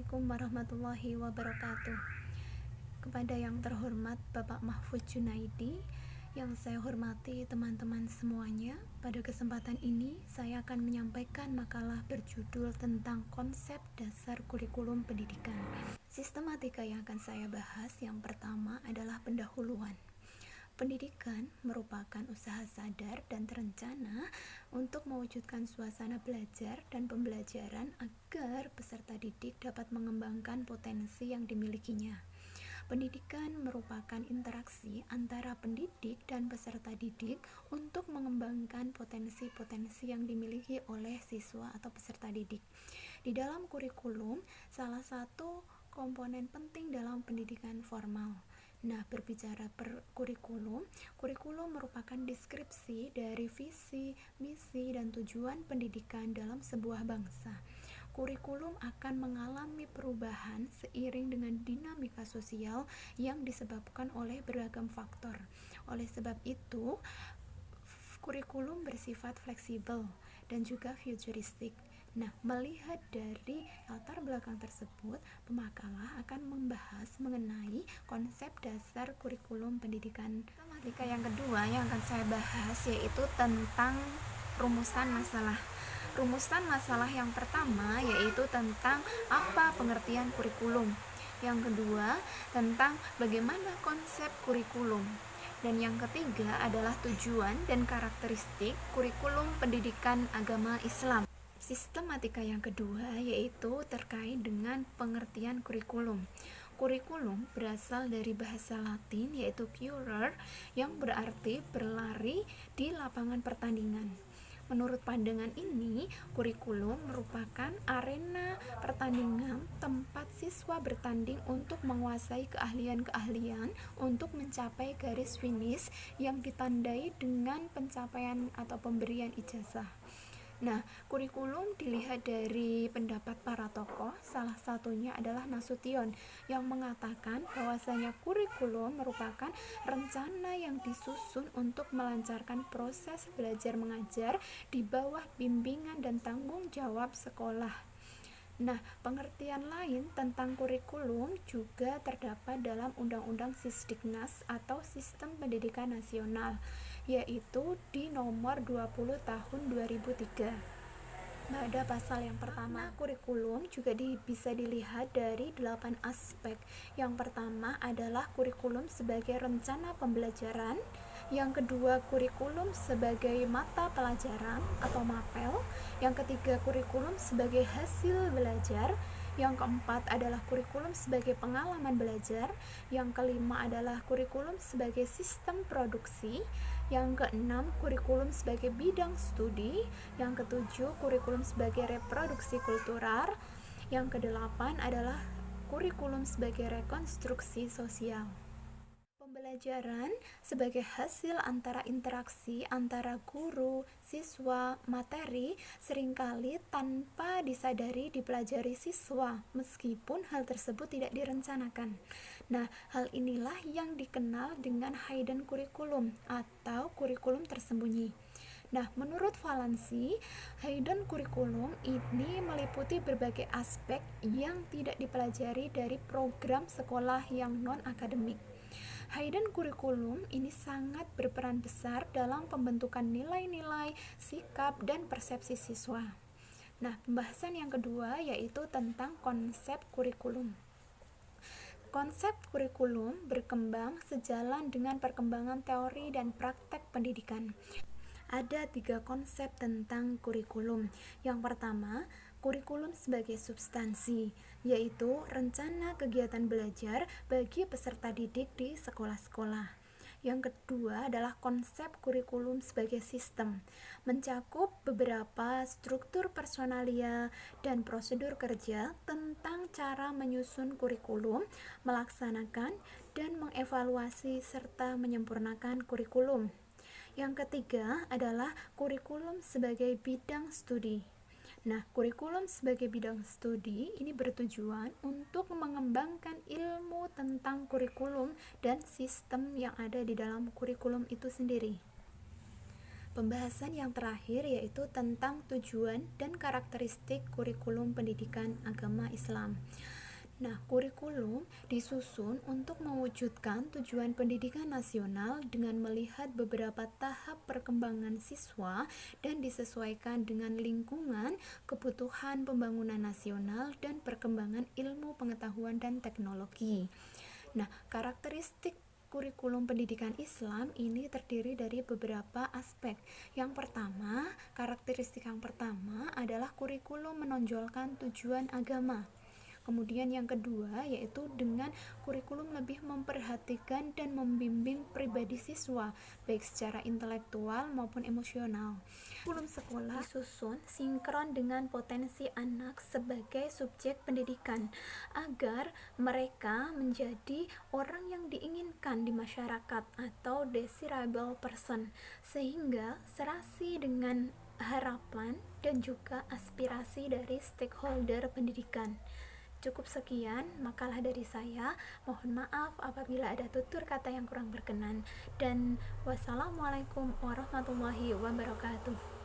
Assalamualaikum warahmatullahi wabarakatuh. Kepada yang terhormat Bapak Mahfudz Junaidi, yang saya hormati teman-teman semuanya, pada kesempatan ini saya akan menyampaikan makalah berjudul tentang konsep dasar kurikulum pendidikan. Sistematika yang akan saya bahas yang pertama adalah pendahuluan. Pendidikan merupakan usaha sadar dan terencana untuk mewujudkan suasana belajar dan pembelajaran agar peserta didik dapat mengembangkan potensi yang dimilikinya. Pendidikan merupakan interaksi antara pendidik dan peserta didik untuk mengembangkan potensi-potensi yang dimiliki oleh siswa atau peserta didik. Di dalam kurikulum, salah satu komponen penting dalam pendidikan formal. Nah, berbicara kurikulum merupakan deskripsi dari visi, misi, dan tujuan pendidikan dalam sebuah bangsa. Kurikulum akan mengalami perubahan seiring dengan dinamika sosial yang disebabkan oleh beragam faktor. Oleh sebab itu, kurikulum bersifat fleksibel dan juga futuristik. Nah, melihat dari latar belakang tersebut, pemakalah akan membahas mengenai konsep dasar kurikulum pendidikan. Tematika yang kedua yang akan saya bahas yaitu tentang rumusan masalah. Rumusan masalah yang pertama yaitu tentang apa pengertian kurikulum. Yang kedua, tentang bagaimana konsep kurikulum. Dan yang ketiga adalah tujuan dan karakteristik kurikulum pendidikan agama Islam. Sistematika yang kedua yaitu terkait dengan pengertian kurikulum. Kurikulum berasal dari bahasa Latin yaitu currere yang berarti berlari di lapangan pertandingan. Menurut pandangan ini, kurikulum merupakan arena pertandingan tempat siswa bertanding untuk menguasai keahlian-keahlian untuk mencapai garis finish yang ditandai dengan pencapaian atau pemberian ijazah. Nah, kurikulum dilihat dari pendapat para tokoh, salah satunya adalah Nasution yang mengatakan bahwasanya kurikulum merupakan rencana yang disusun untuk melancarkan proses belajar mengajar di bawah bimbingan dan tanggung jawab sekolah. Nah, pengertian lain tentang kurikulum juga terdapat dalam Undang-Undang Sisdiknas atau Sistem Pendidikan Nasional, yaitu di nomor 20 tahun 2003. Pada pasal yang pertama, kurikulum juga bisa dilihat dari 8 aspek. Yang pertama adalah kurikulum sebagai rencana pembelajaran. Yang kedua, kurikulum sebagai mata pelajaran atau mapel. Yang ketiga, kurikulum sebagai hasil belajar. Yang keempat adalah kurikulum sebagai pengalaman belajar. Yang kelima adalah kurikulum sebagai sistem produksi. Yang keenam, kurikulum sebagai bidang studi. Yang ketujuh, kurikulum sebagai reproduksi kultural. Yang kedelapan adalah kurikulum sebagai rekonstruksi sosial. Pembelajaran sebagai hasil antara interaksi antara guru, siswa, materi seringkali tanpa disadari dipelajari siswa meskipun hal tersebut tidak direncanakan. Nah, hal inilah yang dikenal dengan hidden curriculum atau kurikulum tersembunyi. Nah, menurut Valensi, hidden curriculum ini meliputi berbagai aspek yang tidak dipelajari dari program sekolah yang non-akademik. Hidden curriculum ini sangat berperan besar dalam pembentukan nilai-nilai, sikap, dan persepsi siswa. Nah, pembahasan yang kedua yaitu tentang konsep kurikulum. Konsep kurikulum berkembang sejalan dengan perkembangan teori dan praktek pendidikan. Ada 3 konsep tentang kurikulum. Yang pertama, kurikulum sebagai substansi, yaitu rencana kegiatan belajar bagi peserta didik di sekolah-sekolah. Yang kedua adalah konsep kurikulum sebagai sistem, mencakup beberapa struktur personalia dan prosedur kerja tentang cara menyusun kurikulum, melaksanakan, dan mengevaluasi serta menyempurnakan kurikulum. Yang ketiga adalah kurikulum sebagai bidang studi. Nah, kurikulum sebagai bidang studi ini bertujuan untuk mengembangkan ilmu tentang kurikulum dan sistem yang ada di dalam kurikulum itu sendiri. Pembahasan yang terakhir yaitu tentang tujuan dan karakteristik kurikulum pendidikan agama Islam. Nah, kurikulum disusun untuk mewujudkan tujuan pendidikan nasional dengan melihat beberapa tahap perkembangan siswa dan disesuaikan dengan lingkungan, kebutuhan pembangunan nasional, dan perkembangan ilmu pengetahuan dan teknologi. Nah, karakteristik kurikulum pendidikan Islam ini terdiri dari beberapa aspek. Karakteristik yang pertama adalah kurikulum menonjolkan tujuan agama. Kemudian yang kedua yaitu dengan kurikulum lebih memperhatikan dan membimbing pribadi siswa, baik secara intelektual maupun emosional. Kurikulum sekolah disusun sinkron dengan potensi anak sebagai subjek pendidikan agar mereka menjadi orang yang diinginkan di masyarakat atau desirable person, sehingga serasi dengan harapan dan juga aspirasi dari stakeholder pendidikan. Cukup sekian makalah dari saya. Mohon maaf apabila ada tutur kata yang kurang berkenan. Dan wassalamualaikum warahmatullahi wabarakatuh.